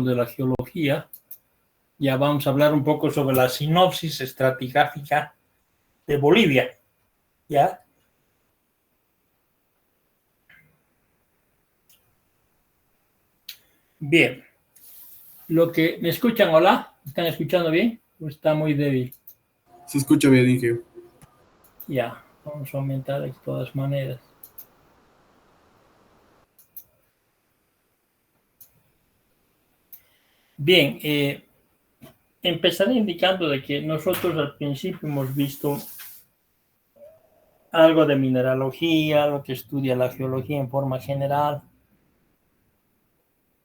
de la geología. Ya vamos a hablar un poco sobre la sinopsis estratigráfica de Bolivia. ¿Ya? Bien. ¿Me escuchan? ¿Hola? ¿Me están escuchando bien? ¿O está muy débil? Se escucha bien, Inge. Ya, vamos a aumentar de todas maneras. Bien, empezaré indicando de que nosotros al principio hemos visto algo de mineralogía, lo que estudia la geología en forma general,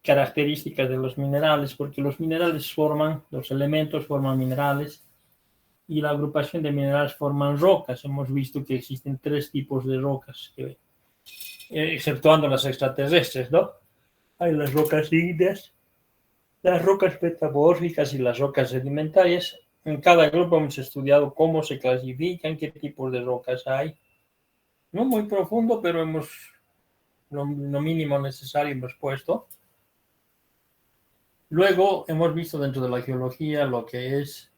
características de los minerales, porque los minerales los elementos forman minerales, y la agrupación de minerales forman rocas. Hemos visto que existen 3 tipos de rocas, exceptuando las extraterrestres, ¿no? Hay las rocas ígneas, las rocas metamórficas y las rocas sedimentarias. En cada grupo hemos estudiado cómo se clasifican, qué tipos de rocas hay. No muy profundo, pero lo mínimo necesario hemos puesto. Luego hemos visto dentro de la geología lo que es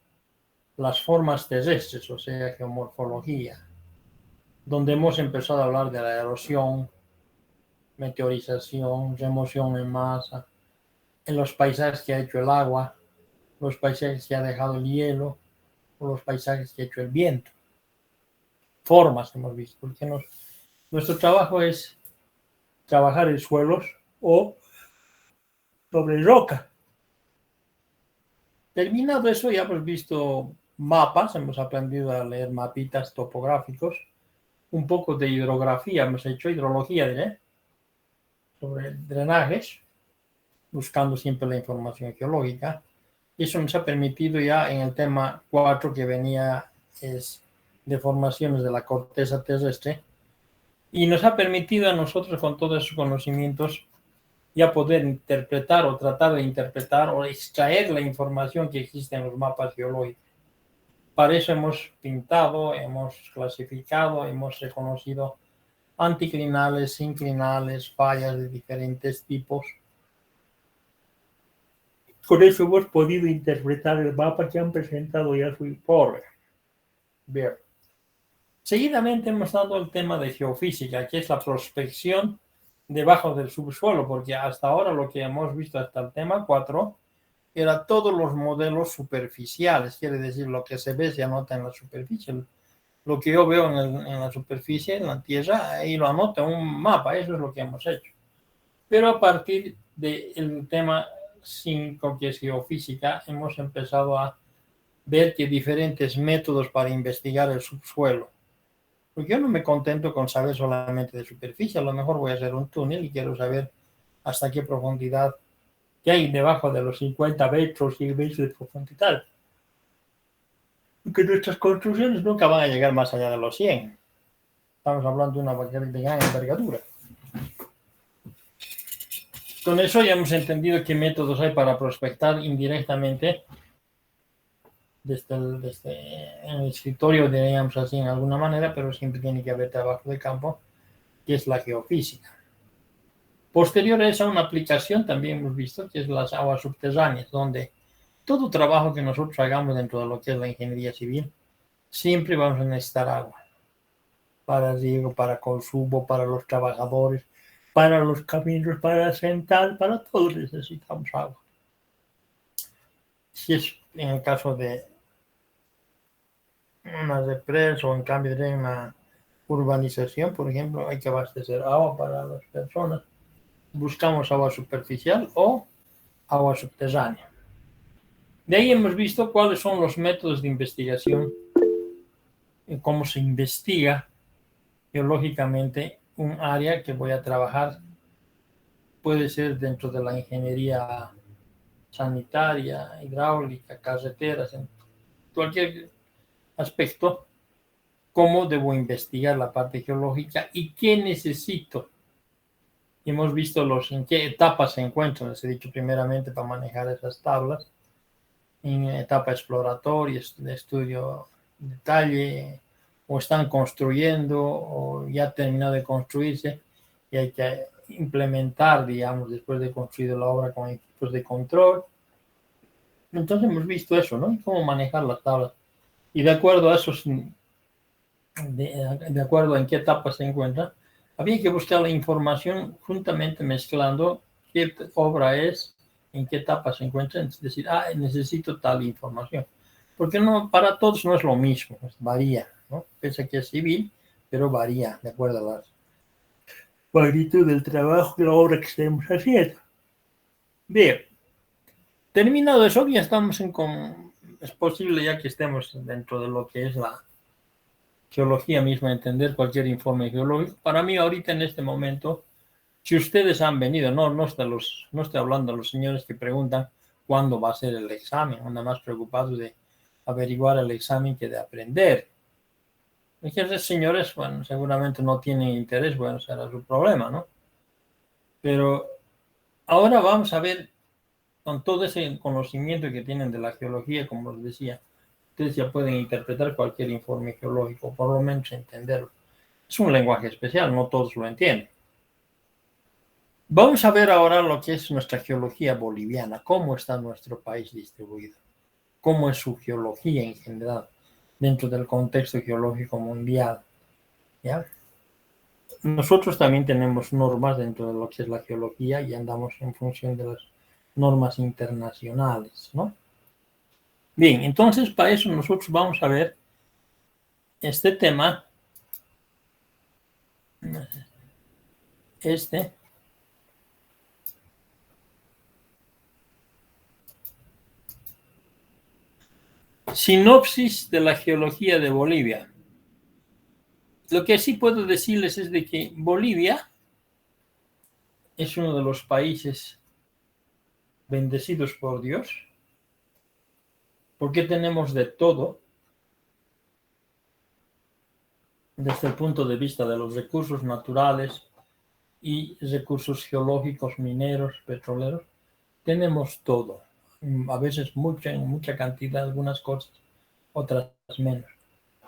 las formas terrestres, o sea, geomorfología, donde hemos empezado a hablar de la erosión, meteorización, remoción en masa, en los paisajes que ha hecho el agua, los paisajes que ha dejado el hielo, o los paisajes que ha hecho el viento. Formas hemos visto, porque nuestro trabajo es trabajar en suelos o sobre roca. Terminado eso, ya hemos visto mapas, hemos aprendido a leer mapitas topográficos, un poco de hidrografía, hemos hecho hidrología, sobre drenajes, buscando siempre la información geológica. Eso nos ha permitido ya en el tema 4 que venía, es deformaciones de la corteza terrestre, y nos ha permitido a nosotros con todos esos conocimientos ya poder interpretar o tratar de interpretar o extraer la información que existe en los mapas geológicos. Para eso hemos pintado, hemos clasificado, hemos reconocido anticlinales, sinclinales, fallas de diferentes tipos. Con eso hemos podido interpretar el mapa que han presentado ya su informe. Bien. Seguidamente hemos dado el tema de geofísica, que es la prospección debajo del subsuelo, porque hasta ahora lo que hemos visto hasta el tema 4 era todos los modelos superficiales, quiere decir lo que se ve se anota en la superficie. Lo que yo veo en la superficie, en la Tierra, ahí lo anota en un mapa, eso es lo que hemos hecho. Pero a partir del tema 5, que es geofísica, hemos empezado a ver que diferentes métodos para investigar el subsuelo. Porque yo no me contento con saber solamente de superficie, a lo mejor voy a hacer un túnel y quiero saber hasta qué profundidad que hay debajo de los 50 metros, 100 metros de profundidad. Porque nuestras construcciones nunca van a llegar más allá de los 100. Estamos hablando de una gran envergadura. Con eso ya hemos entendido qué métodos hay para prospectar indirectamente desde el escritorio, diríamos así en alguna manera, pero siempre tiene que haber trabajo de campo, que es la geofísica. Posterior a esa, una aplicación también hemos visto, que es las aguas subterráneas, donde todo trabajo que nosotros hagamos dentro de lo que es la ingeniería civil, siempre vamos a necesitar agua. Para riego, para consumo, para los trabajadores, para los caminos, para asentar, para todo necesitamos agua. Si es en el caso de una represa o en cambio de una urbanización, por ejemplo, hay que abastecer agua para las personas. Buscamos agua superficial o agua subterránea. De ahí hemos visto cuáles son los métodos de investigación, cómo se investiga geológicamente un área que voy a trabajar. Puede ser dentro de la ingeniería sanitaria, hidráulica, carreteras, en cualquier aspecto, cómo debo investigar la parte geológica y qué necesito. Hemos visto en qué etapas se encuentran, les he dicho primeramente para manejar esas tablas, en etapa exploratoria, de estudio detalle, o están construyendo o ya terminado de construirse y hay que implementar, digamos, después de construir la obra con tipos de control. Entonces hemos visto eso, ¿no? Cómo manejar las tablas. Y de acuerdo a esos, de acuerdo en qué etapa se encuentra, había que buscar la información juntamente mezclando qué obra es, en qué etapa se encuentra, es decir, necesito tal información. Porque no, para todos no es lo mismo, varía, ¿no? Pese a que es civil, pero varía de acuerdo a la magnitud del trabajo y la obra que estemos haciendo. Bien, terminado eso, ya estamos es posible ya que estemos dentro de lo que es la geología misma, entender cualquier informe geológico. Para mí ahorita en este momento, si ustedes han venido, no estoy hablando de los señores que preguntan cuándo va a ser el examen, andan más preocupados de averiguar el examen que de aprender. Esos señores, bueno, seguramente no tienen interés, bueno, será su problema, ¿no? Pero ahora vamos a ver, con todo ese conocimiento que tienen de la geología, como les decía, ustedes ya pueden interpretar cualquier informe geológico, por lo menos entenderlo. Es un lenguaje especial, no todos lo entienden. Vamos a ver ahora lo que es nuestra geología boliviana, cómo está nuestro país distribuido, cómo es su geología en general dentro del contexto geológico mundial, ¿ya? Nosotros también tenemos normas dentro de lo que es la geología y andamos en función de las normas internacionales, ¿no? Bien, entonces para eso nosotros vamos a ver este tema, sinopsis de la geología de Bolivia. Lo que sí puedo decirles es de que Bolivia es uno de los países bendecidos por Dios, porque tenemos de todo, desde el punto de vista de los recursos naturales y recursos geológicos, mineros, petroleros, tenemos todo. A veces en mucha cantidad, algunas cosas, otras menos.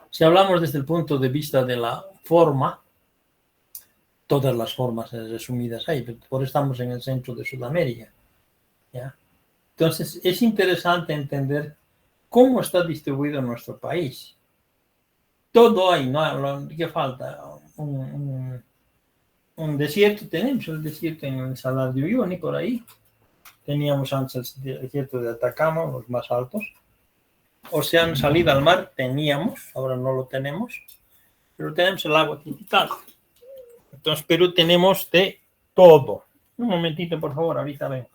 Si hablamos desde el punto de vista de la forma, todas las formas resumidas ahí, por eso estamos en el centro de Sudamérica, ¿ya? Entonces, es interesante entender cómo está distribuido nuestro país. Todo hay, ¿no? ¿Qué falta? Un desierto, tenemos el desierto en el Salar de Uyuni, por ahí. Teníamos antes el desierto de Atacama, los más altos. Océano, salida al mar, teníamos, ahora no lo tenemos, pero tenemos el agua Titicaca. Entonces, Perú tenemos de todo. Un momentito, por favor, ahorita vengo.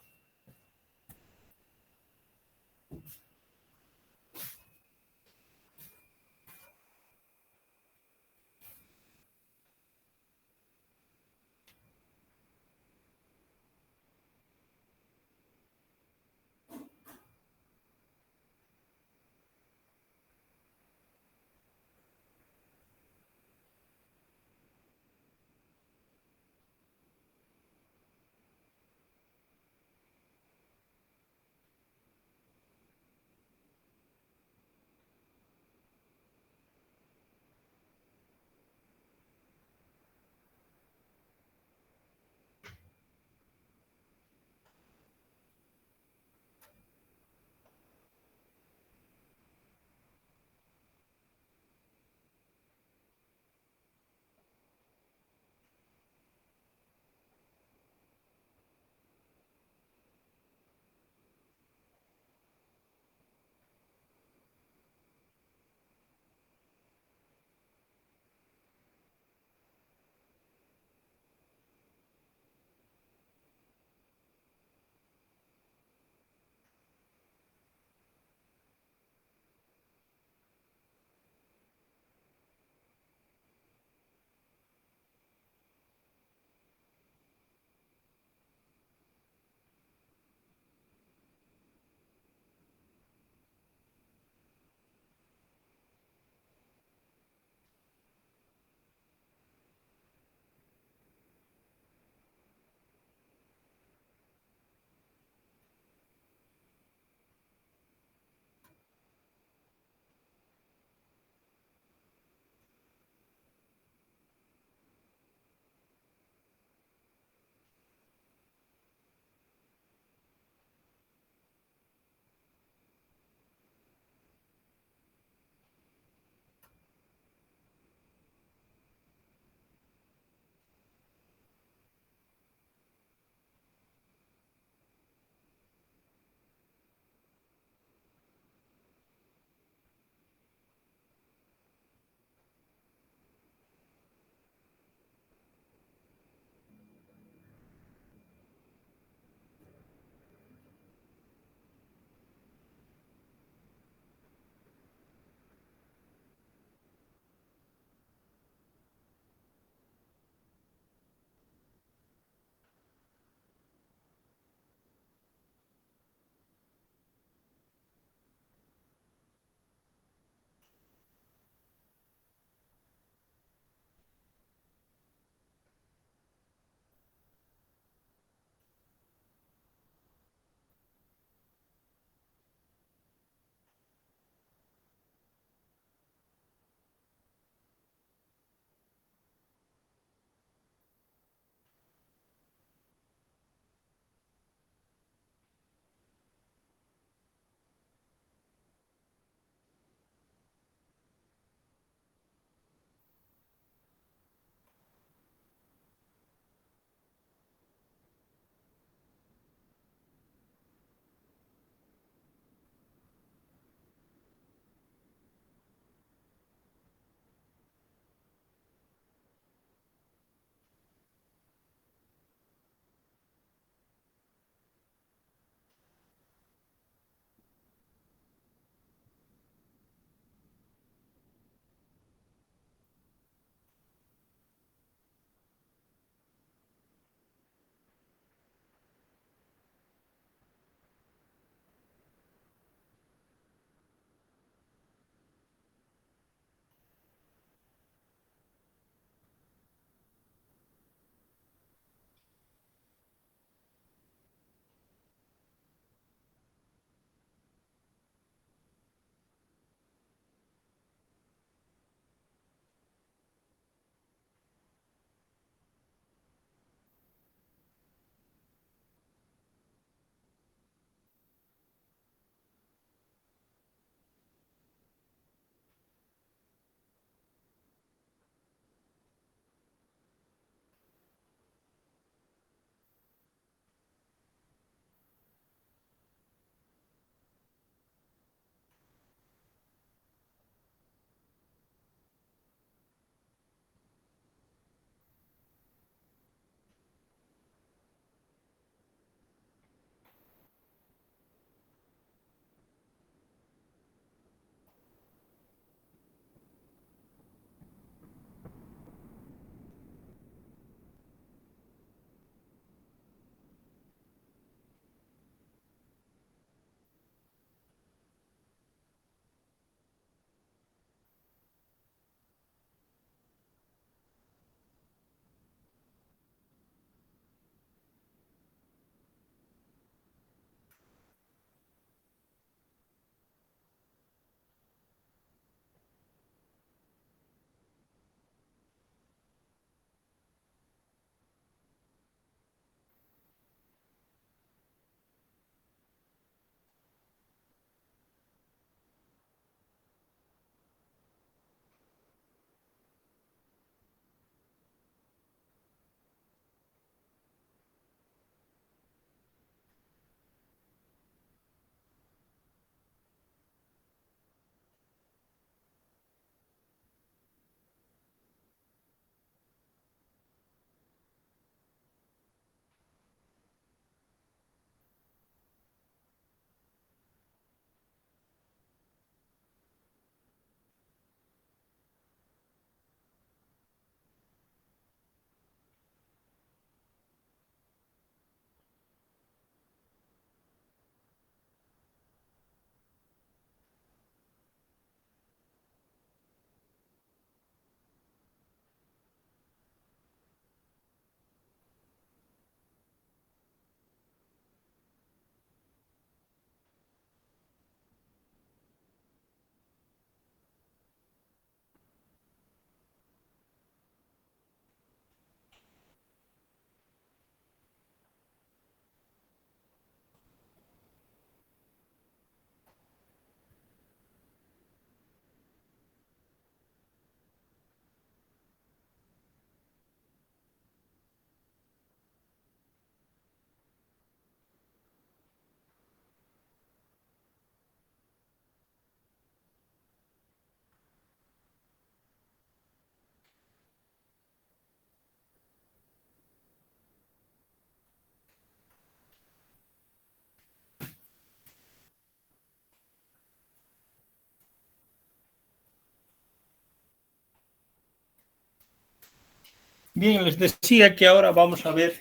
Bien, les decía que ahora vamos a ver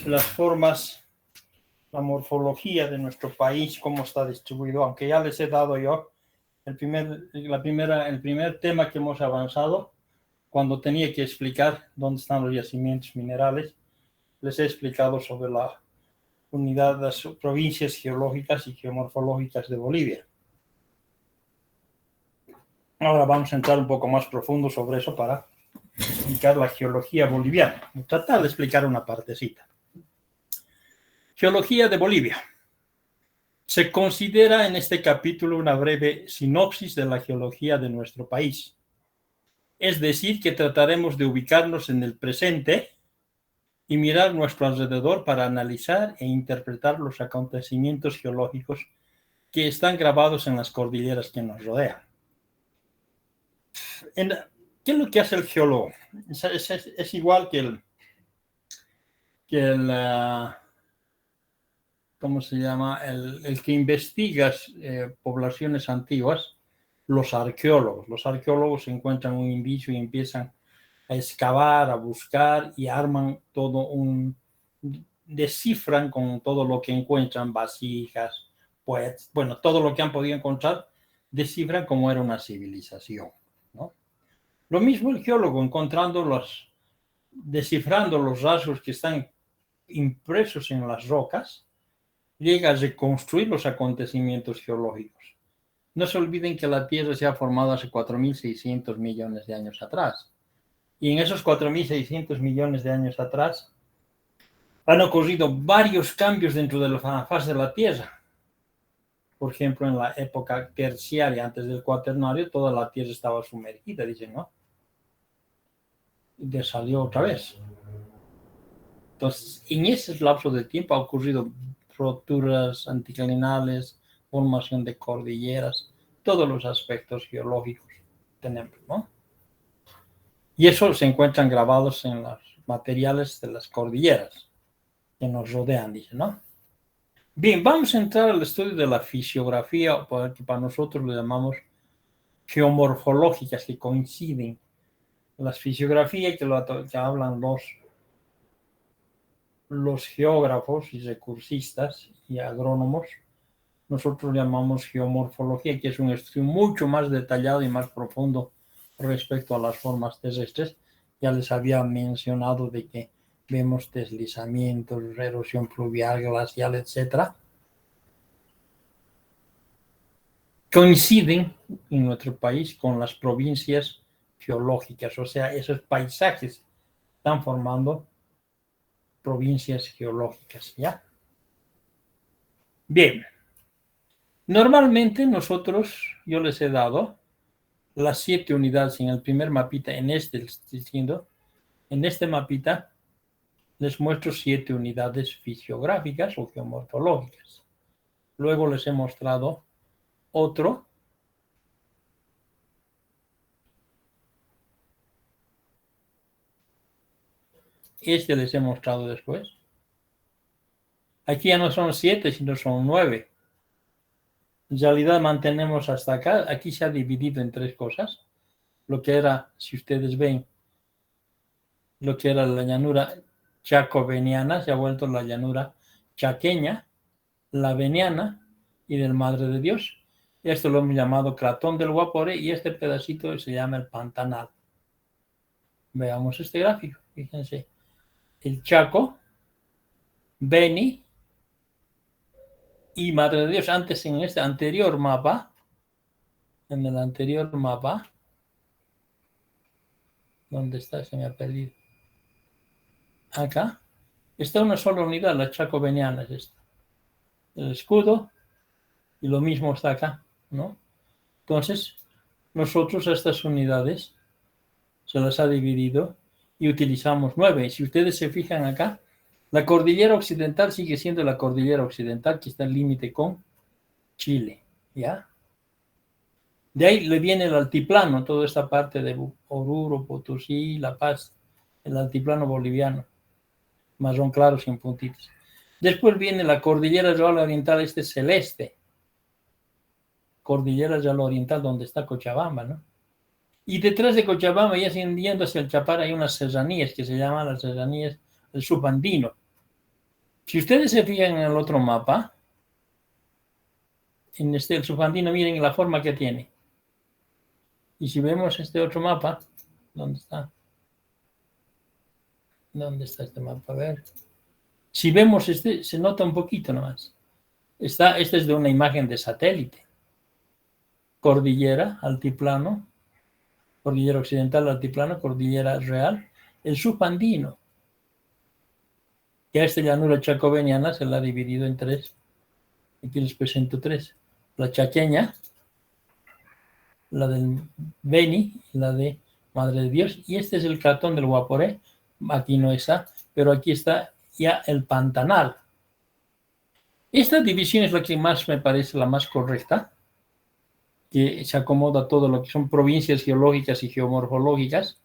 las formas, la morfología de nuestro país, cómo está distribuido, aunque ya les he dado yo el primer tema que hemos avanzado, cuando tenía que explicar dónde están los yacimientos minerales, les he explicado sobre la unidad de las provincias geológicas y geomorfológicas de Bolivia. Ahora vamos a entrar un poco más profundo sobre eso para explicar la geología boliviana. Voy a tratar de explicar una partecita. Geología de Bolivia. Se considera en este capítulo una breve sinopsis de la geología de nuestro país. Es decir, que trataremos de ubicarnos en el presente y mirar nuestro alrededor para analizar e interpretar los acontecimientos geológicos que están grabados en las cordilleras que nos rodean. ¿Qué es lo que hace el geólogo? Es igual que ¿cómo se llama? El que investiga poblaciones antiguas, los arqueólogos. Los arqueólogos encuentran un indicio y empiezan a excavar, a buscar y arman descifran con todo lo que encuentran, vasijas, pues, bueno, todo lo que han podido encontrar, descifran cómo era una civilización, ¿no? Lo mismo el geólogo, descifrando los rasgos que están impresos en las rocas, llega a reconstruir los acontecimientos geológicos. No se olviden que la Tierra se ha formado hace 4.600 millones de años atrás. Y en esos 4.600 millones de años atrás han ocurrido varios cambios dentro de la faz de la Tierra. Por ejemplo, en la época terciaria, antes del cuaternario, toda la Tierra estaba sumergida, dicen, ¿no? Y salió otra vez. Entonces, en ese lapso de tiempo ha ocurrido roturas anticlinales, formación de cordilleras, todos los aspectos geológicos tenemos, ¿no? Y eso se encuentran grabados en los materiales de las cordilleras que nos rodean, dice, ¿no? Bien, vamos a entrar al estudio de la fisiografía, que para nosotros lo llamamos geomorfológicas, que coinciden. Las fisiografías que hablan los geógrafos y recursistas y agrónomos, nosotros llamamos geomorfología, que es un estudio mucho más detallado y más profundo respecto a las formas terrestres. Ya les había mencionado de que vemos deslizamientos, erosión pluvial, glacial, etc. Coinciden en nuestro país con las provincias geológicas, o sea, esos paisajes están formando provincias geológicas, ¿ya? Bien. Normalmente yo les he dado las 7 unidades en el primer mapita, en este mapita les muestro 7 unidades fisiográficas o geomorfológicas. Luego les he mostrado otro. Este les he mostrado después. Aquí ya no son 7, sino son 9. En realidad mantenemos hasta acá. Aquí se ha dividido en 3 cosas. Lo que era, si ustedes ven, lo que era la llanura chaco-veniana, se ha vuelto la llanura chaqueña, la veniana y del Madre de Dios. Esto lo hemos llamado Cratón del Guapore y este pedacito se llama el Pantanal. Veamos este gráfico, fíjense. El Chaco, Beni y Madre de Dios. Antes en este anterior mapa, ¿dónde está? Se me ha perdido. Acá está una sola unidad, la chaco-veniana es esta. El escudo y lo mismo está acá, ¿no? Entonces, nosotros a estas unidades se las ha dividido y utilizamos 9. Si ustedes se fijan acá, la cordillera occidental sigue siendo la cordillera occidental que está en límite con Chile, ¿ya? De ahí le viene el altiplano, toda esta parte de Oruro, Potosí, La Paz, el altiplano boliviano, marrón claro sin puntitas. Después viene la cordillera real oriental, este celeste, cordillera real oriental donde está Cochabamba, ¿no? Y detrás de Cochabamba, ya yendo hacia el Chapar, hay unas serranías que se llaman las serranías del Subandino. Si ustedes se fijan en el otro mapa, en el Subandino, miren la forma que tiene. Y si vemos este otro mapa, ¿dónde está? ¿Dónde está este mapa? A ver. Si vemos este, se nota un poquito nomás. Este es de una imagen de satélite. Cordillera, altiplano, cordillera occidental, altiplano, cordillera real, el subandino. Ya esta llanura chacobeniana se la ha dividido en tres. Aquí les presento tres. La chaqueña, la del Beni, la de Madre de Dios, y este es el cratón del Guaporé. Aquí no está, pero aquí está ya el Pantanal. Esta división es la que más me parece la más correcta, que se acomoda a todo lo que son provincias geológicas y geomorfológicas.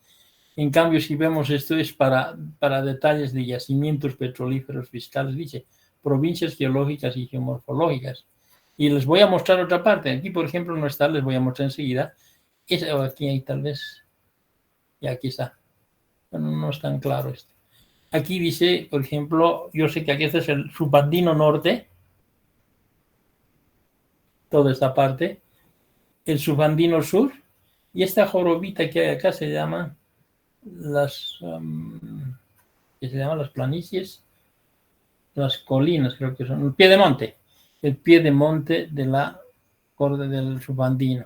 En cambio, si vemos esto es para detalles de yacimientos petrolíferos fiscales, dice provincias geológicas y geomorfológicas. Y les voy a mostrar otra parte. Aquí, por ejemplo, no está, les voy a mostrar enseguida. Aquí hay tal vez, y aquí está. Bueno, no es tan claro esto. Aquí dice, por ejemplo, yo sé que aquí este es el subandino norte, toda esta parte, el subandino sur, y esta jorobita que hay acá se llama las planicies, las colinas, creo que son, el pie de monte de la corde del subandino.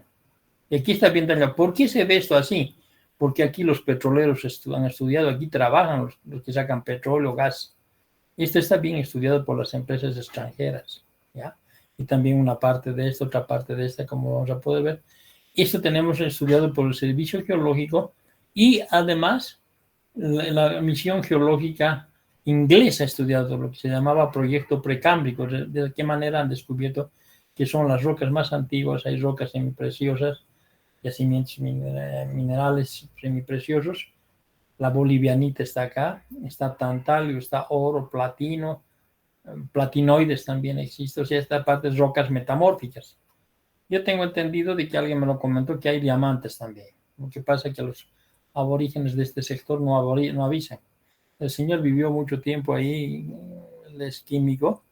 Y aquí está bien detallado. ¿Por qué se ve esto así? Porque aquí los petroleros han estudiado, aquí trabajan los que sacan petróleo, gas. Esto está bien estudiado por las empresas extranjeras, ¿ya? Y también una parte de esto, otra parte de esta, como vamos a poder ver. Esto tenemos estudiado por el Servicio Geológico y además la misión geológica inglesa ha estudiado lo que se llamaba proyecto precámbrico, de qué manera han descubierto que son las rocas más antiguas, hay rocas semipreciosas, yacimientos minerales semipreciosos. La bolivianita está acá, está tantalio, está oro, platino, platinoides también existe, o sea, esta parte es rocas metamórficas. Yo tengo entendido de que alguien me lo comentó que hay diamantes también. Lo que pasa es que los aborígenes de este sector no avisan. El señor vivió mucho tiempo ahí, él es químico,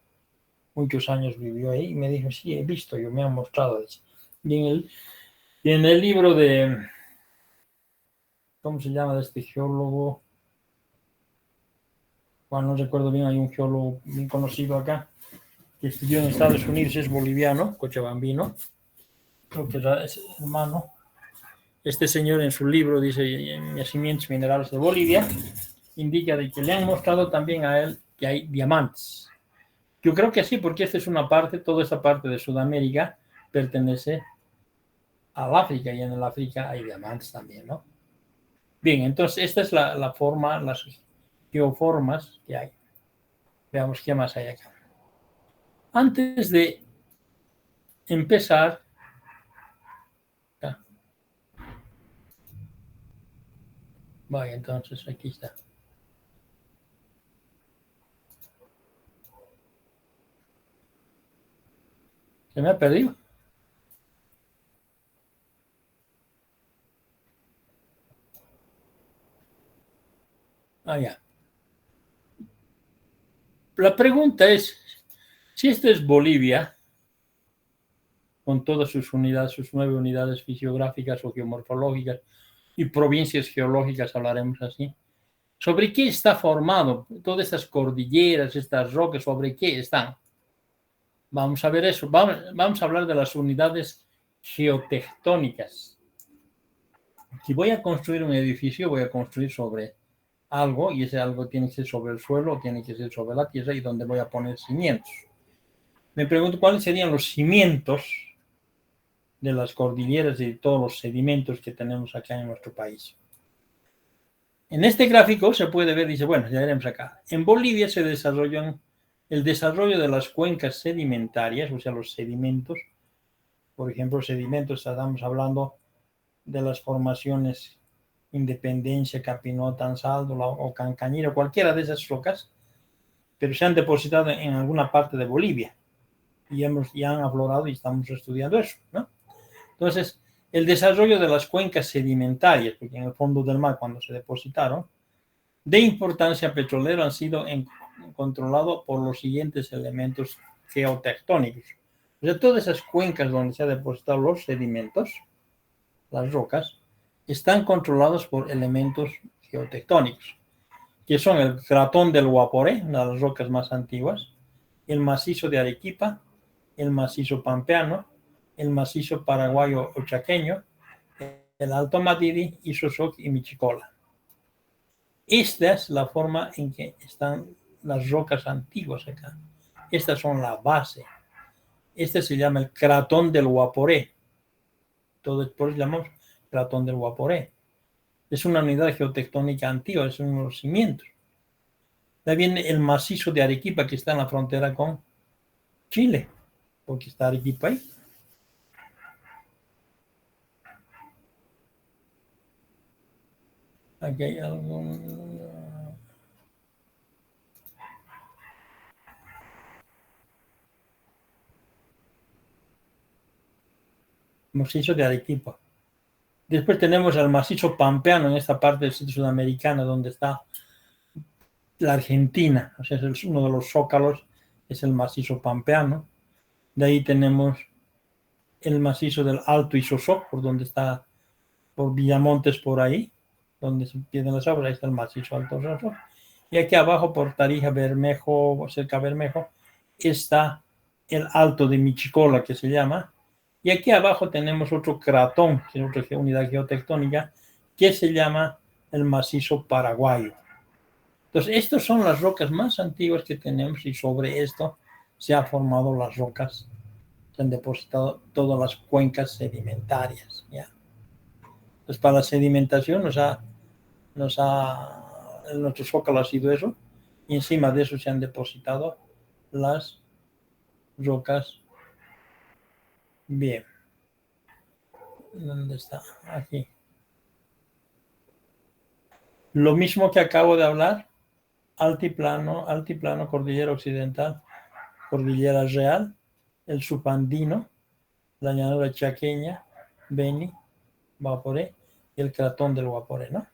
muchos años vivió ahí, y me dijo, sí, he visto, yo me han mostrado. Y en el libro de, ¿cómo se llama de este geólogo? Bueno, no recuerdo bien, hay un geólogo bien conocido acá, que estudió en Estados Unidos, es boliviano, cochabambino, creo que es hermano. Este señor en su libro dice, Yacimientos Minerales de Bolivia, indica de que le han mostrado también a él que hay diamantes. Yo creo que sí, porque esta es una parte, toda esta parte de Sudamérica pertenece al África, y en el África hay diamantes también, ¿no? Bien, entonces esta es la forma, las geoformas que hay. Veamos qué más hay acá. Antes de empezar, vaya, entonces aquí está. ¿Se me ha perdido? Ah, ya. La pregunta es, si esta es Bolivia, con todas sus unidades, sus 9 unidades fisiográficas o geomorfológicas y provincias geológicas, hablaremos así, ¿sobre qué está formado? Todas estas cordilleras, estas rocas, ¿sobre qué están? Vamos a ver eso. Vamos a hablar de las unidades geotectónicas. Si voy a construir un edificio, voy a construir sobre algo, y ese algo tiene que ser sobre el suelo, tiene que ser sobre la tierra, y donde voy a poner cimientos. Me pregunto cuáles serían los cimientos de las cordilleras y de todos los sedimentos que tenemos acá en nuestro país. En este gráfico se puede ver, dice, bueno, ya veremos acá. En Bolivia se desarrollan el desarrollo de las cuencas sedimentarias, o sea, los sedimentos. Por ejemplo, sedimentos, estamos hablando de las formaciones Independencia, Capinota, Ansaldo o Cancañiro, cualquiera de esas rocas, pero se han depositado en alguna parte de Bolivia y ya han aflorado y estamos estudiando eso, ¿no? Entonces, El desarrollo de las cuencas sedimentarias, porque en el fondo del mar, cuando se depositaron, de importancia petrolera han sido controlados por los siguientes elementos geotectónicos. O sea, todas esas cuencas donde se han depositado los sedimentos, las rocas, están controlados por elementos geotectónicos, que son el cratón del Guaporé, una de las rocas más antiguas, el macizo de Arequipa, el macizo pampeano, el macizo paraguayo o chaqueño, el Alto Madidi, Ixoxoc y Michicola. Esta es la forma en que están las rocas antiguas acá. Estas son la base. Este se llama el cratón del Guaporé. Todo por eso llamamos cratón del Guaporé. Es una unidad geotectónica antigua, es uno de los cimientos. De ahí viene el macizo de Arequipa, que está en la frontera con Chile, porque está Arequipa ahí. Aquí hay algún... macizo de Arequipa. Después tenemos el macizo pampeano en esta parte del sitio sudamericana, donde está la Argentina. O sea, es uno de los zócalos, es el macizo pampeano. De ahí tenemos el macizo del Alto Ixoxoc, por donde está, por Villamontes, por ahí, donde se pierden las aguas, ahí está el macizo Alto Ixoxoc. Y aquí abajo, por Tarija, Bermejo, cerca de Bermejo, está el Alto de Michicola, que se llama. Y aquí abajo tenemos otro cratón, que es otra unidad geotectónica, que se llama el macizo paraguayo. Entonces, estas son las rocas más antiguas que tenemos y sobre esto se han formado las rocas, se han depositado todas las cuencas sedimentarias. ¿Ya? Entonces, para la sedimentación nuestro zócalo ha sido eso, y encima de eso se han depositado las rocas. Bien. ¿Dónde está? Aquí. Lo mismo que acabo de hablar, altiplano, cordillera occidental, cordillera real, el subandino, la llanura chaqueña, Beni, Guaporé y el cratón del Guaporé, ¿no?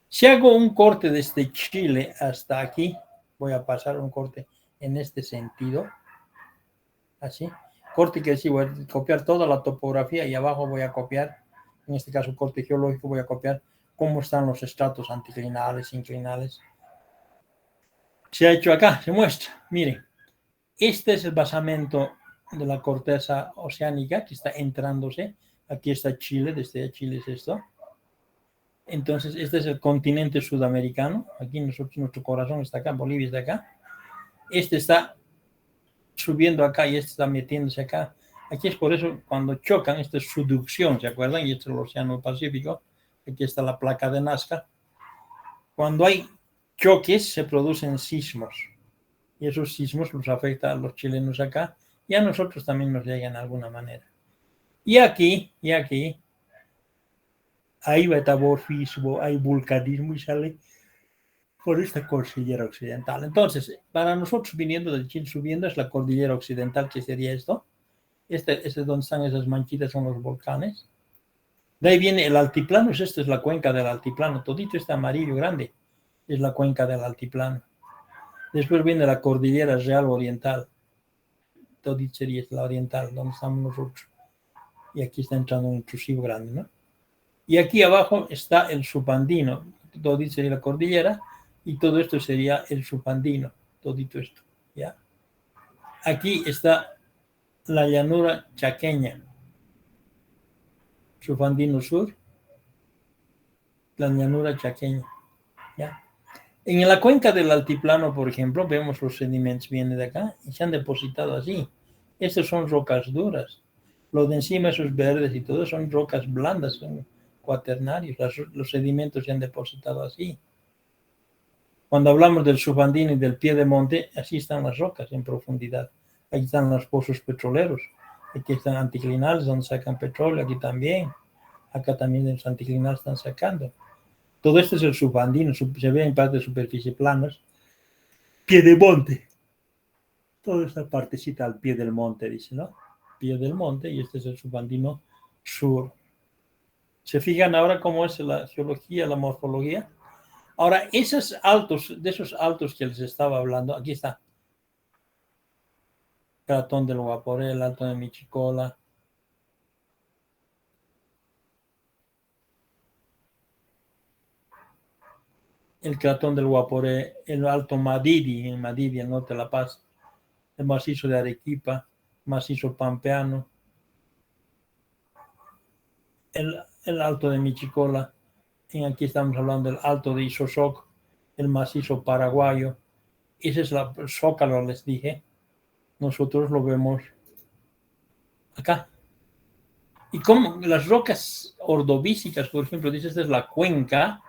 Si hago un corte desde Chile hasta aquí, voy a pasar un corte en este sentido, así. Corte que sí, voy a copiar toda la topografía y abajo voy a copiar, en este caso corte geológico, voy a copiar cómo están los estratos anticlinales, inclinales. Se ha hecho acá, se muestra, miren, este es el basamento de la corteza oceánica que está entrándose, aquí está Chile, desde Chile es esto. Entonces, este es el continente sudamericano, aquí nuestro corazón está acá, Bolivia está acá, este está subiendo acá y este está metiéndose acá. Aquí es por eso cuando chocan, esta es subducción, ¿se acuerdan? Y este es el Océano Pacífico, aquí está la placa de Nazca. Cuando hay choques se producen sismos y esos sismos los afectan a los chilenos acá y a nosotros también nos llegan de alguna manera. Y aquí, hay metamorfismo, hay vulcanismo y sale por esta cordillera occidental. Entonces, para nosotros viniendo del Chile subiendo es la cordillera occidental, que sería esto. Este es donde están esas manchitas, son los volcanes. De ahí viene el altiplano, esta es la cuenca del altiplano, todito este amarillo grande es la cuenca del altiplano. Después viene la cordillera real oriental, todito sería la oriental, donde estamos nosotros. Y aquí está entrando un intrusivo grande, ¿no? Y aquí abajo está el subandino, todito sería la cordillera, y todo esto sería el subandino, todito esto, ¿ya? Aquí está la llanura chaqueña, subandino sur, la llanura chaqueña, ¿ya? En la cuenca del altiplano, por ejemplo, vemos los sedimentos vienen de acá y se han depositado así. Estas son rocas duras. Lo de encima, esos verdes y todo, son rocas blandas, son cuaternarios. Los sedimentos se han depositado así. Cuando hablamos del subandino y del pie de monte, así están las rocas en profundidad. Aquí están los pozos petroleros. Aquí están anticlinales donde sacan petróleo, aquí también. Acá también en los anticlinales están sacando. Todo esto es el subandino, se ve en parte de superficie planas. Pie de monte. Toda esta partecita al pie del monte, dice, ¿no? Pie del monte, y este es el subandino sur. ¿Se fijan ahora cómo es la geología, la morfología? Ahora, esos altos, de esos altos que les estaba hablando, aquí está. Cratón del Guaporé, el Alto de Michicola. El Cratón del Guaporé, el Alto Madidi, en Madidi, el norte de La Paz. El macizo de Arequipa, macizo pampeano. El Alto de Michicola. Y aquí estamos hablando del Alto de Isosoc, el macizo paraguayo. Ese es el Zócalo, les dije. Nosotros lo vemos acá. Y como las rocas ordovícicas, por ejemplo, dice, esta es la cuenca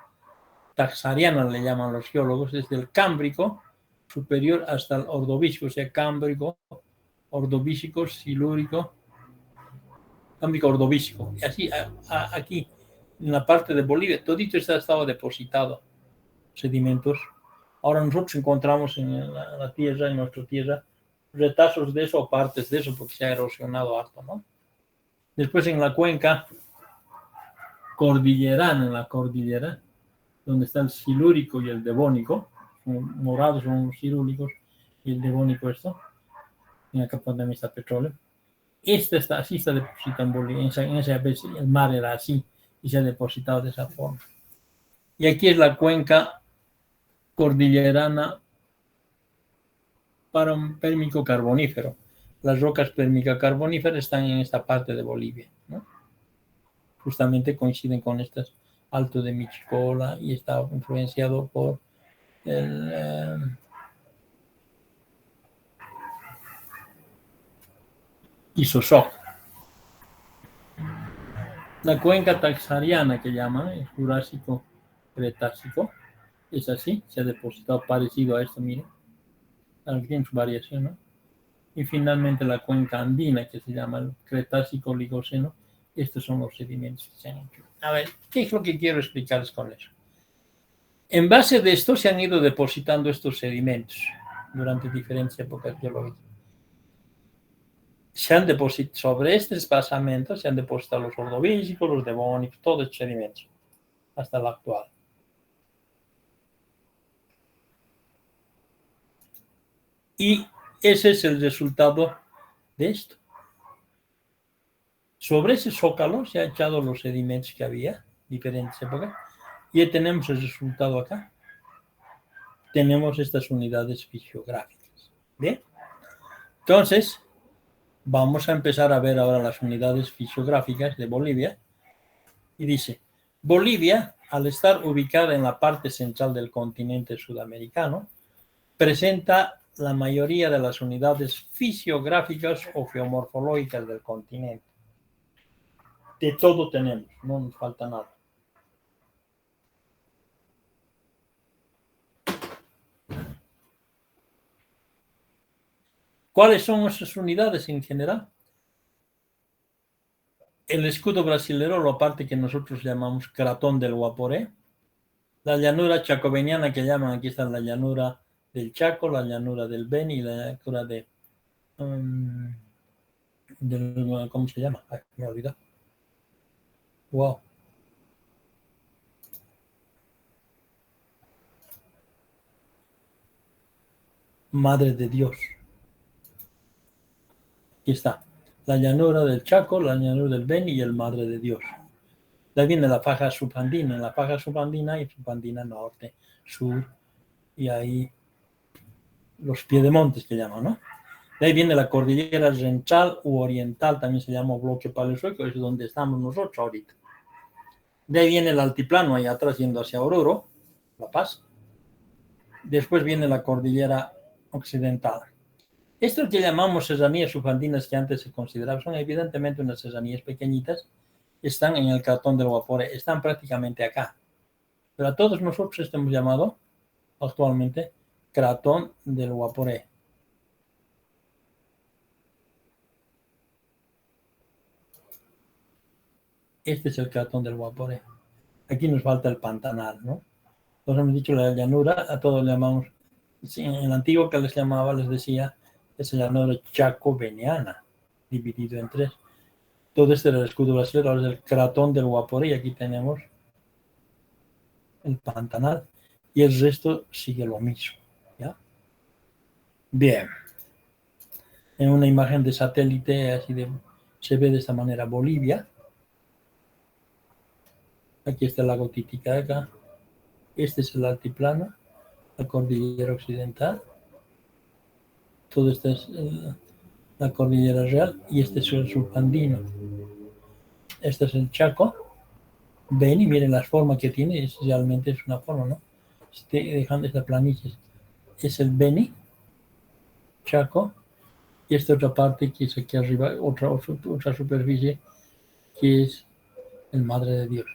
taxariana, le llaman los geólogos, desde el Cámbrico superior hasta el Ordovícico, o sea, Cámbrico, Ordovícico, Silúrico, Cámbrico, Ordovícico. Y así, aquí, en la parte de Bolivia, todito está estado depositado, sedimentos. Ahora nosotros encontramos en la tierra, en nuestra tierra, retazos de eso o partes de eso, porque se ha erosionado harto, ¿no? Después en la cuenca cordillerana, en la cordillera, donde está el silúrico y el devónico, morados son los silúricos y el devónico esto, en la capa también está petróleo. Esta está, así está depositada en Bolivia, en esa vez el mar era así y se ha depositado de esa forma. Y aquí es la cuenca cordillerana para un pérmico carbonífero. Las rocas pérmico-carboníferas están en esta parte de Bolivia, ¿no? Justamente coinciden con estas Alto de Michicola y está influenciado por el Isosoc. La cuenca taxariana que llaman, el Jurásico Cretácico, es así, se ha depositado parecido a esto, miren, aquí tiene su variación, ¿no? Y finalmente la cuenca andina, que se llama el Cretácico Oligoceno. Estos son los sedimentos que se han hecho. A ver, ¿qué es lo que quiero explicarles con eso? En base de esto se han ido depositando estos sedimentos durante diferentes épocas geológicas. Se han depositado, sobre este espaciamiento se han depositado los ordovícicos, los devónicos, todos estos sedimentos, hasta la actual. Y ese es el resultado de esto. Sobre ese zócalo se han echado los sedimentos que había, diferentes épocas, y tenemos el resultado acá. Tenemos estas unidades fisiográficas. ¿Bien? Entonces, vamos a empezar a ver ahora las unidades fisiográficas de Bolivia. Y dice, Bolivia, al estar ubicada en la parte central del continente sudamericano, presenta la mayoría de las unidades fisiográficas o geomorfológicas del continente. De todo tenemos, no nos falta nada. ¿Cuáles son esas unidades en general? El escudo brasilero, la parte que nosotros llamamos Cratón del Guaporé, la llanura chacobeniana que llaman, aquí está la llanura del Chaco, la llanura del Beni y la llanura de ¿cómo se llama? Ay, me he olvidado. Wow. Madre de Dios. Aquí está. La llanura del Chaco, la llanura del Beni y el Madre de Dios. De ahí viene la faja subandina. En la faja subandina y subandina norte, sur y ahí los piedemontes que llaman, ¿no? De ahí viene la cordillera central u oriental, también se llama bloque paleozoico, es donde estamos nosotros ahorita. De ahí viene el altiplano, ahí atrás yendo hacia Oruro, La Paz. Después viene la cordillera occidental. Esto que llamamos serranías subandinas, que antes se consideraban, son evidentemente unas serranías pequeñitas, están en el Cratón del Guaporé, están prácticamente acá. Pero a todos nosotros estamos llamados actualmente Cratón del Guaporé. Este es el Cratón del Guaporé. Aquí nos falta el Pantanal, ¿no? Entonces hemos dicho la llanura, a todos le llamamos, en el antiguo que les llamaba, les decía, es la llanura chacobeniana, dividido en tres. Todo este era el escudo brasileño, ahora es el cratón del Guaporé, y aquí tenemos el Pantanal, y el resto sigue lo mismo, ¿ya? Bien. En una imagen de satélite, se ve de esta manera Bolivia. Aquí está el lago Titicaca. Este es el altiplano, la cordillera occidental. Todo esto es la cordillera real, y este es el subandino. Este es el Chaco. Ven y miren las formas que tiene, realmente es una forma, ¿no? Dejando esta planicie. Es el Beni, Chaco, y esta otra parte que es aquí arriba, otra superficie, que es el Madre de Dios.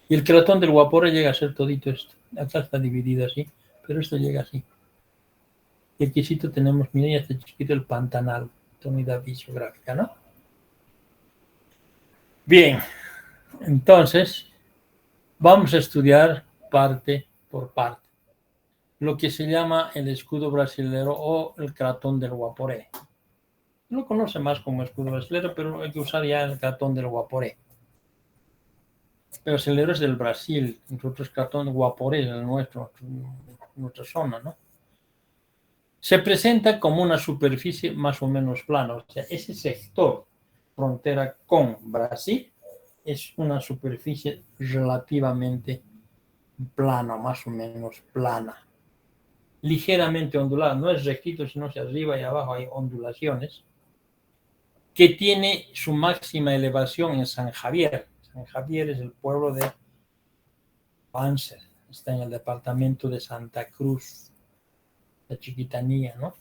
Y el cratón del Guaporé llega a ser todito esto. Acá está dividido así, pero esto llega así. Y aquí sí tenemos, miren, ya está chiquito el Pantanal, unidad fisiográfica, ¿no? Bien, entonces vamos a estudiar parte por parte lo que se llama el escudo brasilero o el cratón del Guaporé. Lo conoce más como escudo brasilero, pero hay que usar ya el cratón del Guaporé. Pero brasilero es del Brasil, nosotros cratón Guaporé es el nuestro, nuestra zona, ¿no? Se presenta como una superficie más o menos plana, o sea, ese sector frontera con Brasil es una superficie relativamente plana, más o menos plana, ligeramente ondulada, no es rectito, sino hacia arriba y abajo hay ondulaciones, que tiene su máxima elevación en San Javier. San Javier es el pueblo de Banzer, está en el departamento de Santa Cruz, la Chiquitanía, ¿no?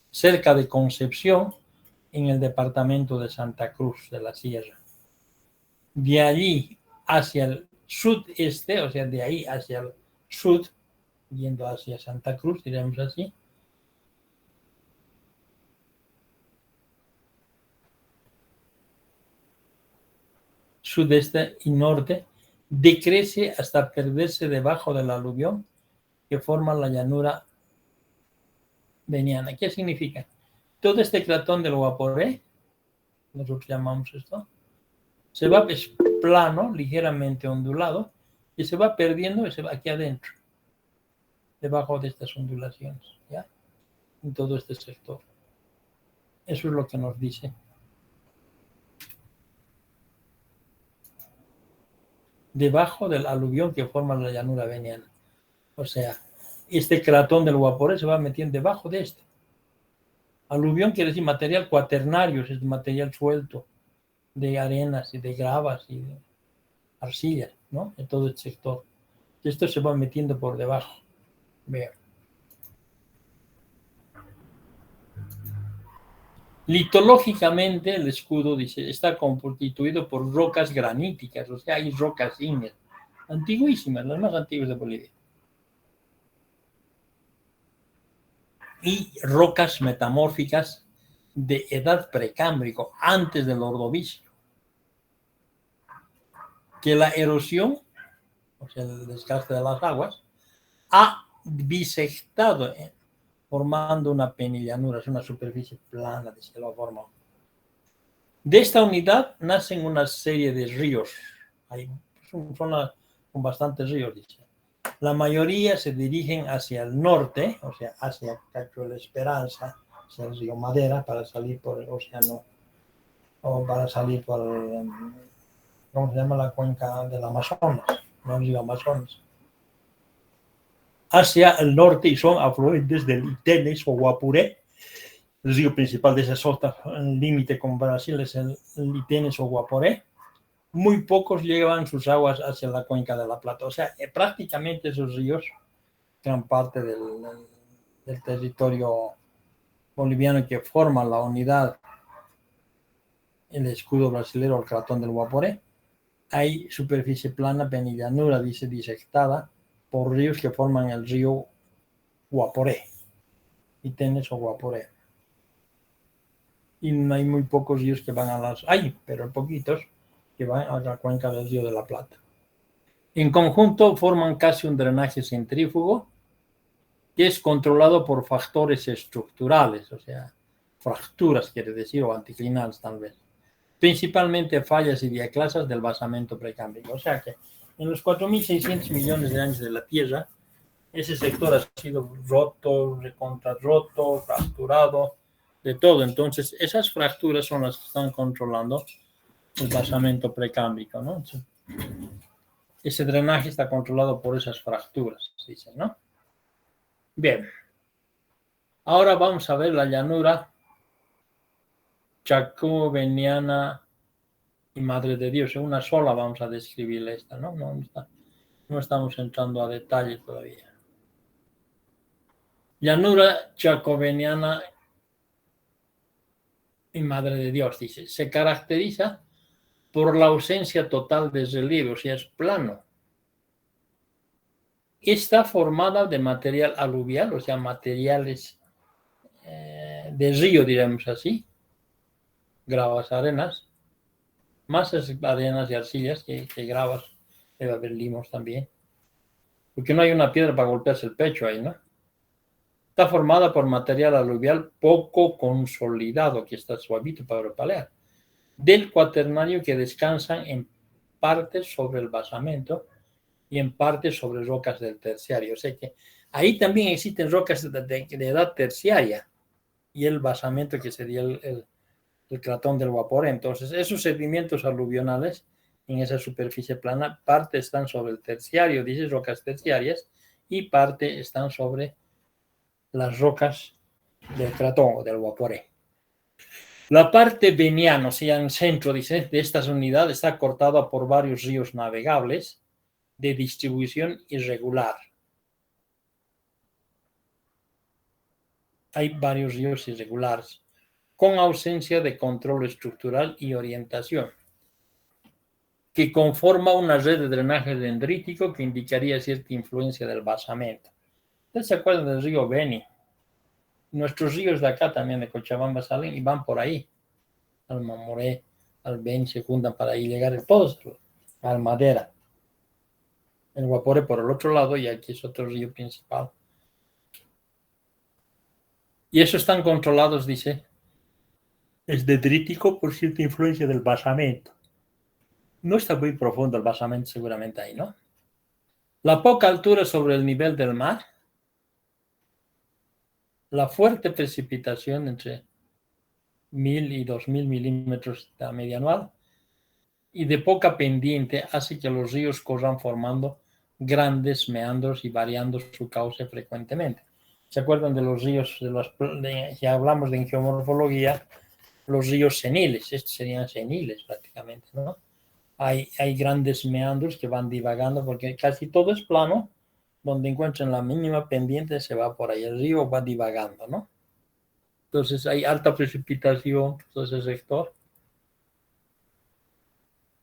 Cerca de Concepción, en el departamento de Santa Cruz de la Sierra. De allí hacia el sudeste, o sea, de ahí hacia el sur, yendo hacia Santa Cruz, diremos así, sudeste y norte, decrece hasta perderse debajo del aluvión que forma la llanura veniana. ¿Qué significa? Todo este cratón del Guaporé, nosotros llamamos esto, se va plano, ligeramente ondulado, y se va perdiendo y se va aquí adentro, debajo de estas ondulaciones, ¿ya? En todo este sector. Eso es lo que nos dice. Debajo del aluvión que forma la llanura veniana. O sea, este cratón del Guaporé se va metiendo debajo de este. Aluvión quiere decir material cuaternario, es material suelto de arenas y de gravas y de arcillas, ¿no? En todo el sector. Esto se va metiendo por debajo. Vean. Litológicamente, el escudo dice está constituido por rocas graníticas, o sea, hay rocas ígneas, antiguísimas, las más antiguas de Bolivia. Y rocas metamórficas de edad precámbrico, antes del Ordovícico, que la erosión, o sea, el desgaste de las aguas, ha bisectado, formando una penillanura, es una superficie plana de cielo formado. De esta unidad nacen una serie de ríos. Hay una zona con bastantes ríos, dice. La mayoría se dirigen hacia el norte, o sea, hacia Cacho de la Esperanza, hacia el río Madera, para salir por el océano, o para salir por el, ¿cómo se llama? La cuenca del Amazonas, no el río Amazonas. Hacia el norte, y son afluentes del Itenes o Guapuré. El río principal de esa zona, el límite con Brasil, es el Itenes o Guaporé. Muy pocos llevan sus aguas hacia la cuenca de la Plata. O sea, prácticamente esos ríos, gran parte del territorio boliviano que forma la unidad, el escudo brasileño, el cratón del Guaporé, hay superficie plana, penillanura, dice, disectada por ríos que forman el río Guaporé, Itenes o Guaporé. Y hay muy pocos ríos que van a las... Hay, pero poquitos que van a la cuenca del río de la Plata. En conjunto forman casi un drenaje centrífugo que es controlado por factores estructurales, o sea, fracturas quiere decir, o anticlinales tal vez, principalmente fallas y diaclasas del basamento precámbrico. O sea que en los 4.600 millones de años de la Tierra, ese sector ha sido roto, recontrarroto, fracturado, de todo. Entonces, esas fracturas son las que están controlando el basamento precámbrico, ¿no? Entonces, ese drenaje está controlado por esas fracturas, dicen, ¿no? Bien. Ahora vamos a ver la llanura Chacobeniana y Madre de Dios. En una sola vamos a describirla esta, ¿no? No estamos entrando a detalle todavía. Llanura Chacobeniana y Madre de Dios, dice, se caracteriza por la ausencia total de relieve, o sea, es plano. Está formada de material aluvial, o sea, materiales de río, diremos así, gravas, arenas, más arenas y arcillas que gravas, debe haber limos también, porque no hay una piedra para golpearse el pecho ahí, ¿no? Está formada por material aluvial poco consolidado, que está suavito para repalear, del cuaternario que descansan en parte sobre el basamento y en parte sobre rocas del terciario. O sea que ahí también existen rocas de edad terciaria y el basamento que sería el cratón del Guaporé. Entonces, esos sedimentos aluvionales en esa superficie plana, parte están sobre el terciario, dice rocas terciarias, y parte están sobre las rocas del cratón o del Guaporé. La parte veniana, o sea, en el centro, dice, de estas unidades está cortada por varios ríos navegables de distribución irregular. Hay varios ríos irregulares, con ausencia de control estructural y orientación, que conforma una red de drenaje dendrítico que indicaría cierta influencia del basamento. ¿Ustedes se acuerdan del río Beni? Nuestros ríos de acá también, de Cochabamba, salen y van por ahí. Al Mamoré, al Beni, se juntan para ahí llegar todos al Madera. El Guaporé por el otro lado y aquí es otro río principal. Y esos están controlados, dice, es dendrítico por cierta influencia del basamento. No está muy profundo el basamento seguramente ahí, ¿no? La poca altura sobre el nivel del mar, la fuerte precipitación entre 1.000 y 2.000 milímetros de media anual y de poca pendiente hace que los ríos corran formando grandes meandros y variando su cauce frecuentemente. ¿Se acuerdan de los ríos, si hablamos de geomorfología, los ríos seniles? Estos serían seniles prácticamente, ¿no? Hay grandes meandros que van divagando porque casi todo es plano, donde encuentran la mínima pendiente se va por ahí, el río va divagando, ¿no? Entonces hay alta precipitación en todo ese sector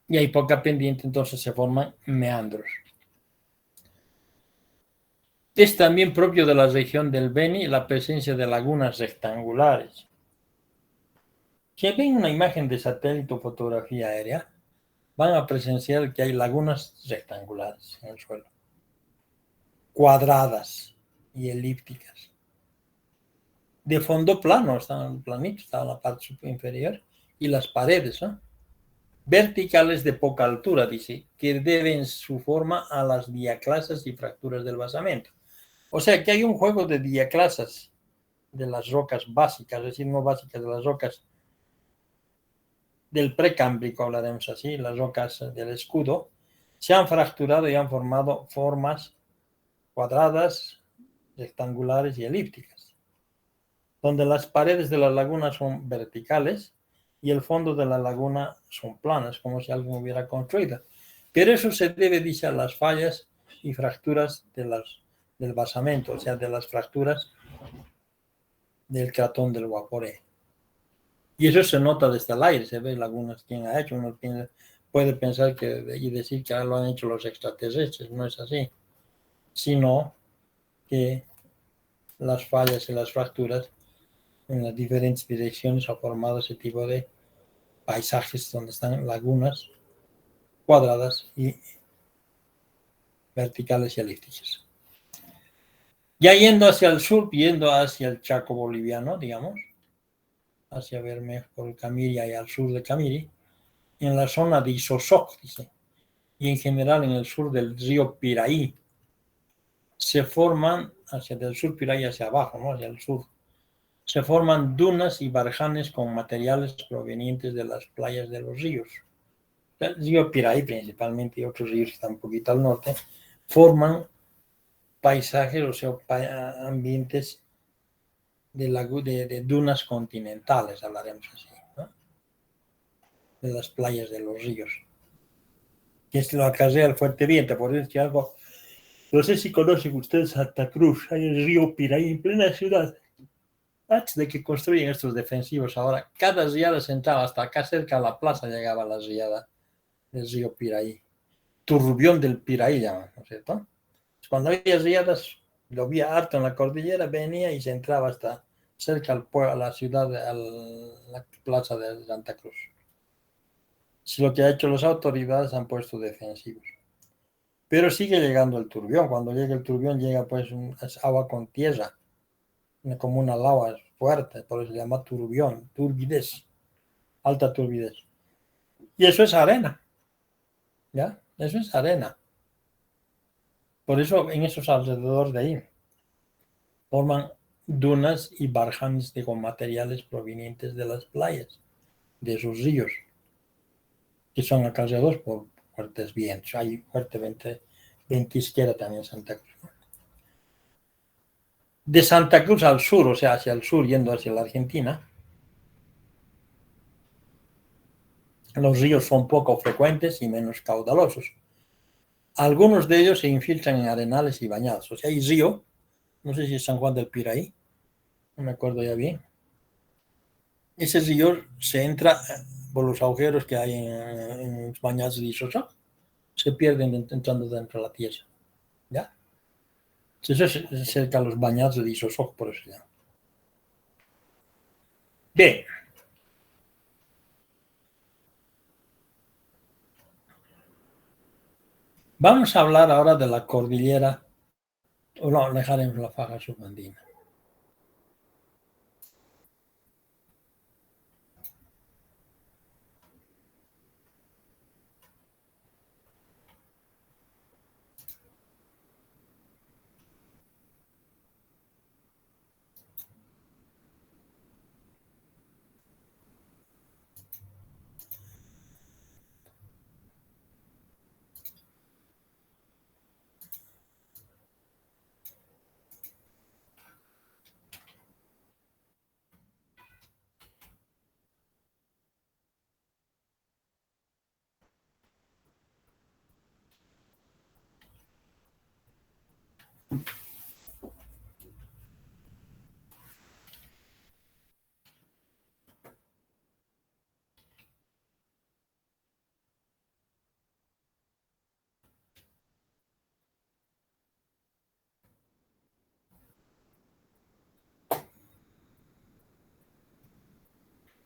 y hay poca pendiente, entonces se forman meandros. Es también propio de la región del Beni la presencia de lagunas rectangulares. Si ven una imagen de satélite o fotografía aérea, van a presenciar que hay lagunas rectangulares en el suelo, cuadradas y elípticas. De fondo plano, están planitos, está en la parte inferior, y las paredes, ¿no? Verticales de poca altura, dice, que deben su forma a las diaclasas y fracturas del basamento. O sea que hay un juego de diaclasas de las rocas básicas, es decir, no básicas, de las rocas del precámbrico, hablaremos así, las rocas del escudo, se han fracturado y han formado formas cuadradas, rectangulares y elípticas, donde las paredes de la laguna son verticales y el fondo de la laguna son planas, como si alguien hubiera construido. Pero eso se debe, dice, a las fallas y fracturas del basamento, o sea, de las fracturas del cratón del Guaporé. Y eso se nota desde el aire, se ve lagunas, quién ha hecho, uno puede pensar y decir que lo han hecho los extraterrestres, no es así, sino que las fallas y las fracturas en las diferentes direcciones ha formado ese tipo de paisajes donde están lagunas cuadradas y verticales y elípticas. Ya yendo hacia el sur, yendo hacia el Chaco boliviano, digamos, hacia Bermejo por el Camiri y al sur de Camiri, en la zona de Isosoc, dice, y en general en el sur del río Piraí, se forman, hacia el sur Piraí hacia abajo, ¿no? Hacia el sur, se forman dunas y barjanes con materiales provenientes de las playas de los ríos. El río Piraí principalmente y otros ríos que están un poquito al norte, forman paisajes, o sea, ambientes de dunas continentales, hablaremos así, ¿no? De las playas de los ríos. Que es lo acarrea el fuerte viento, por decir algo. No sé si conocen ustedes Santa Cruz, hay el río Piraí en plena ciudad. Antes de que construyen estos defensivos ahora, cada riada se entraba hasta acá cerca a la plaza, llegaba la riada del río Piraí. Turbión del Piraí llaman, ¿no es cierto? Cuando había riadas, lo había harto en la cordillera, venía y se entraba hasta cerca al pueblo, a la ciudad, a la plaza de Santa Cruz. Si lo que ha hecho las autoridades han puesto defensivos. Pero sigue llegando el turbión. Cuando llega el turbión, llega pues es agua con tierra, como una lava fuerte, por eso se llama turbión, turbidez, alta turbidez. Y eso es arena, ¿ya? Eso es arena. Por eso en esos alrededores de ahí forman dunas y barjanes con materiales provenientes de las playas, de esos ríos, que son acarreados por fuertes vientos. Hay fuertemente ventisquera también en Santa Cruz. De Santa Cruz al sur, o sea, hacia el sur, yendo hacia la Argentina, los ríos son poco frecuentes y menos caudalosos. Algunos de ellos se infiltran en arenales y bañados. O sea, hay río, no sé si es San Juan del Piraí, no me acuerdo ya bien. Ese río se entra por los agujeros que hay en los bañados de Isosoc, se pierden entrando dentro de la tierra. ¿Ya? Eso es cerca de los bañados de Isosoc, por eso ya. Bien. Vamos a hablar ahora de la cordillera, o no, dejaremos la faja subandina.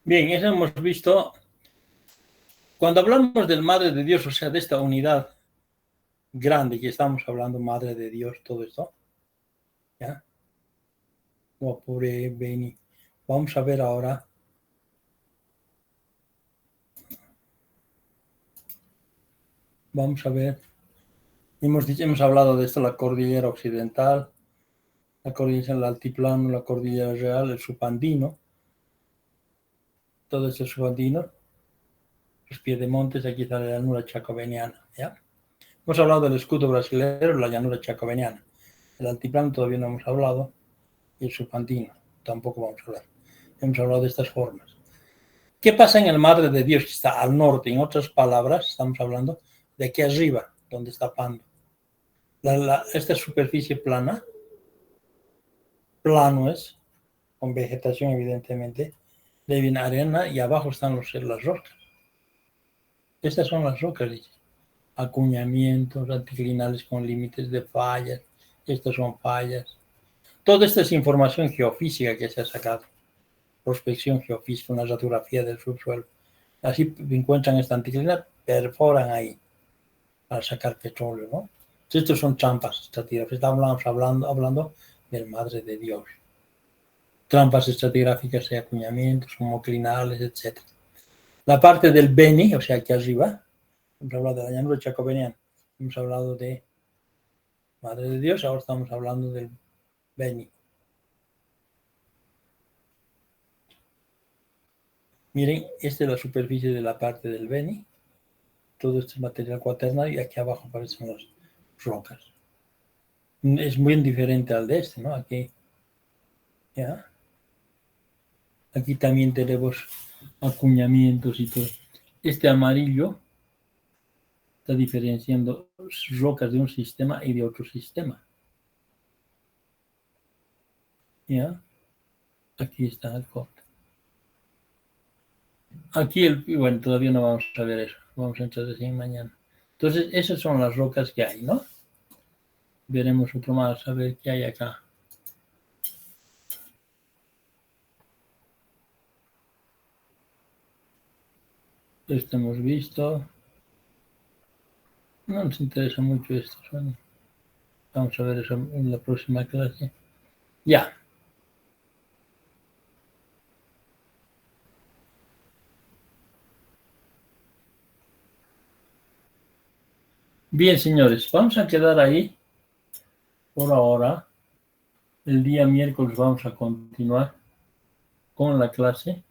Bien, eso hemos visto. Cuando hablamos del Madre de Dios, o sea, de esta unidad grande que estamos hablando, Madre de Dios, todo esto, ¿ya? Vamos a ver ahora. Vamos a ver. Hemos hablado de esto, la cordillera occidental, la cordillera del altiplano, la cordillera real, el subandino, todo este subandino, los piedemontes, aquí está la llanura chacobeniana, ¿ya? Hemos hablado del escudo brasileño, la llanura chacobeniana. El altiplano todavía no hemos hablado, y el subandino tampoco vamos a hablar. Hemos hablado de estas formas. ¿Qué pasa en el Madre de Dios, que está al norte? En otras palabras, estamos hablando de aquí arriba, donde está Pando. Esta superficie plana, plano es, con vegetación evidentemente, de bien arena y abajo están las rocas. Estas son las rocas, dice. Acuñamientos, anticlinales con límites de fallas, estas son fallas. Todo esto es información geofísica que se ha sacado. Prospección geofísica, una radiografía del subsuelo. Así encuentran esta anticlinal, perforan ahí para sacar petróleo, ¿no? Estos son trampas estratigráficas. Estamos hablando del Madre de Dios. Trampas estratigráficas y acuñamientos, homoclinales, etc. La parte del Beni, o sea, aquí arriba, hemos hablado de la llanura chacobeniana, hemos hablado de Madre de Dios, ahora estamos hablando del Beni. Miren, esta es la superficie de la parte del Beni. Todo esto es material cuaternario y aquí abajo aparecen las rocas. Es muy diferente al de este, ¿no? Aquí, ¿ya? Aquí también tenemos acuñamientos y todo. Este amarillo está diferenciando rocas de un sistema y de otro sistema. ¿Ya? Aquí está el corte. Aquí, bueno, todavía no vamos a ver eso. Vamos a entrar recién mañana. Entonces, esas son las rocas que hay, ¿no? Veremos otro más, a ver qué hay acá. Esto hemos visto. No nos interesa mucho esto. Vamos a ver eso en la próxima clase. Ya. Bien, señores, vamos a quedar ahí por ahora. El día miércoles vamos a continuar con la clase.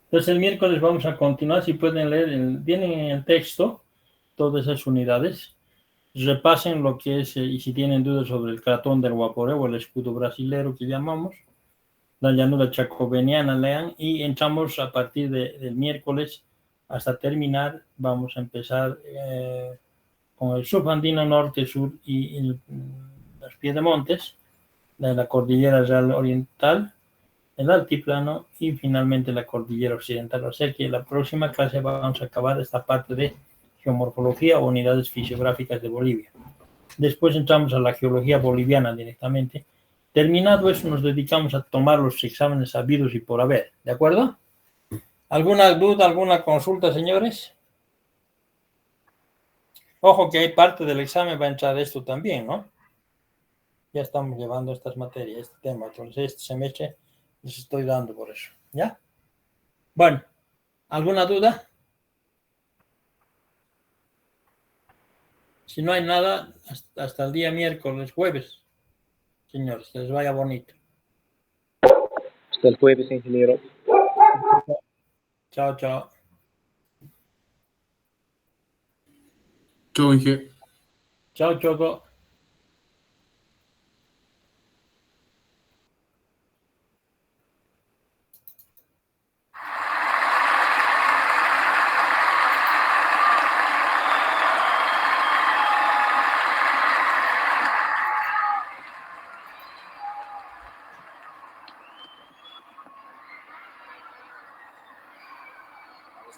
Entonces el miércoles vamos a continuar. Si pueden leer, vienen en el texto todas esas unidades. Repasen lo que es, y si tienen dudas sobre el cratón del Guaporé o el escudo brasilero que llamamos, la llanura chacobeniana, lean, y entramos a partir del miércoles hasta terminar. Vamos a empezar con el subandino norte, sur y los piedemontes, la cordillera real oriental, el altiplano y finalmente la cordillera occidental. O sea que la próxima clase vamos a acabar esta parte de geomorfología o unidades fisiográficas de Bolivia. Después entramos a la geología boliviana directamente. Terminado eso, nos dedicamos a tomar los exámenes sabidos y por haber. ¿De acuerdo? ¿Alguna duda, alguna consulta, señores? Ojo que hay parte del examen va a entrar esto también, ¿no? Ya estamos llevando estas materias, este tema. Entonces, este semestre les estoy dando por eso. ¿Ya? Bueno, ¿alguna duda? Si no hay nada, hasta el día miércoles, jueves, señores, que les vaya bonito. Hasta el jueves, ingeniero. Chao, chao. Chao, Inge. Chao, Choco.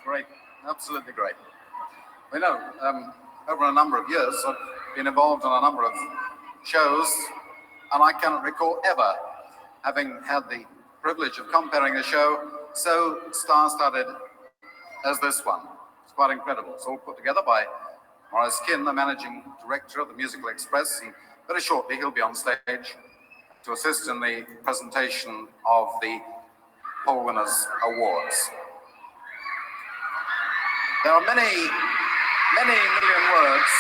Great, absolutely great. We know over a number of years I've been involved in a number of shows, and I cannot recall ever having had the privilege of comparing a show so star-studded as this one. It's quite incredible. It's all put together by Maurice Kin, the managing director of the Musical Express, and very shortly he'll be on stage to assist in the presentation of the Poll Winners Awards. There are many, many million words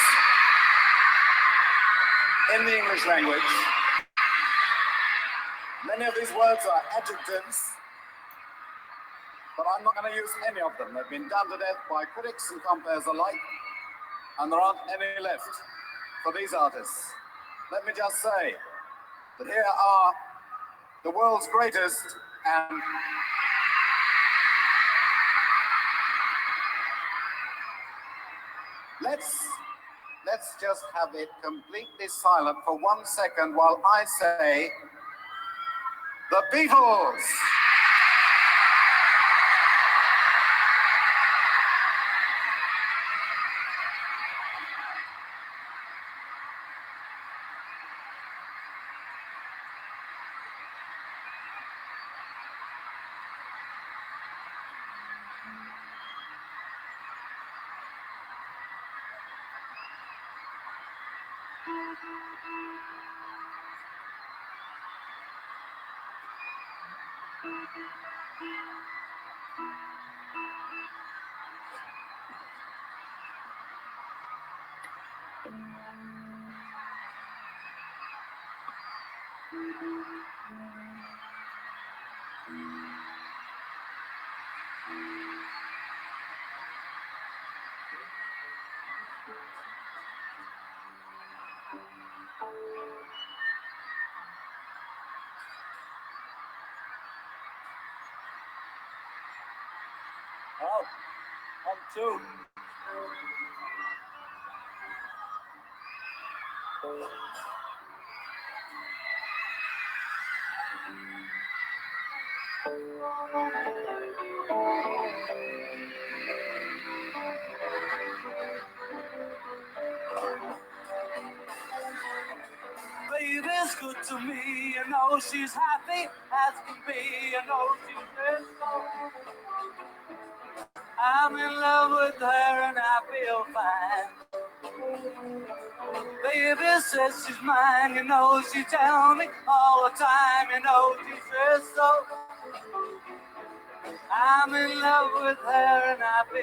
in the English language. Many of these words are adjectives, but I'm not going to use any of them. They've been done to death by critics and compeers alike, and there aren't any left for these artists. Let me just say that here are the world's greatest and Let's just have it completely silent for 1 second while I say the Beatles. Oh, on two. Baby's good to me, you know she's happy as can be, you know she's good. I'm in love with her and I feel fine. Baby says she's mine, you know she tells me all the time, you know she says so. I'm in love with her and I feel